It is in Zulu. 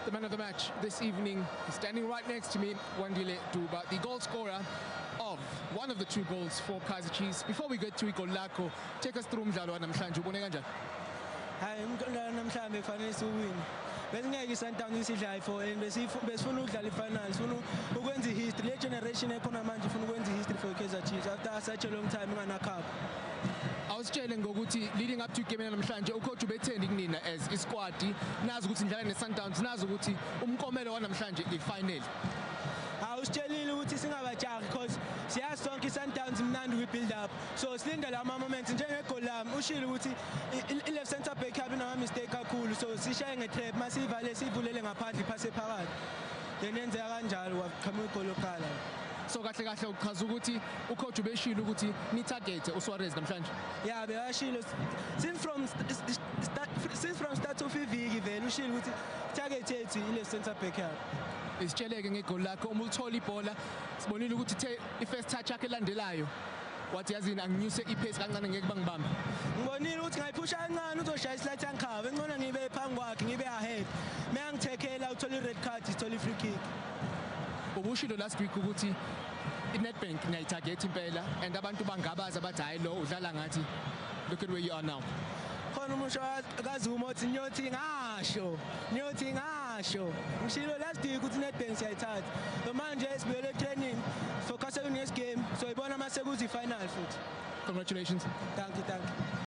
The man of the match this evening is standing right next to me, Wandile Duba, the goal scorer of one of the two goals for Kaizer Chiefs. Before we get to igol lakho, take us through umdlalo wanamhlanje. Ubone kanjani? Hayi umdlalo namhlanje kufanele siwin. Besingeke iSundowns isidlala for and besifuna ukudlala ifinals, sifuna ukwenza history. Le generation ekhona manje ifuna ukwenza history for Kaizer Chiefs after such a long time ngana cup. Awusitshele ngokuthi leading up to game namhlanje ucoach ubethenda kunina as isquad nazi ukuthi indlala neSundowns nazi ukuthi umkomelo wanamhlanje ifinal. Awusitshelile ukuthi singabajahi because siyazi sonke iSundowns mnandi we build up. So silinda la moments njengegol lami ushilo ukuthi i-left center back yabe nama mistake kakhulu, so sishaye ngetrap masivale sivulele ngaphandle iphase phakathi. Then yenzeka kanjalo waqhamuka igol lokuqala. So kahle kahle uchaza ukuthi ucoach ubeshilo ukuthi ni target uSuarez namhlanje. Yeah, beyashilo since from start to iviki vele ushilo ukuthi target yethu i-left center back yabe. Isitsheleke ngegol lakho uma ulithola ibhola sibonile ukuthi i-first touch yakhe elandelayo wathi yazini anginyuse ipace kancane ngeke bangibambe. Ngibonile ukuthi ngayiphusha kancane uzoshaya islide angikhave ngcono ngibe phambi kwakhe ngibe ahead. Mengithekela uthola i-red card ithola i-free kick. Ubushilo last week ukuthi iNedbank niyayitarget impela and abantu bangabaza bathi hayi lo udlala ngathi look at where you are now. Khona umusho kaZuma uthi nyothi ngasho ngishilo last week ukuthi iNedbank siyayithatha so manje sibuyele training focus on next game so ibona mase kuzi final futhi. Congratulations. Thank you.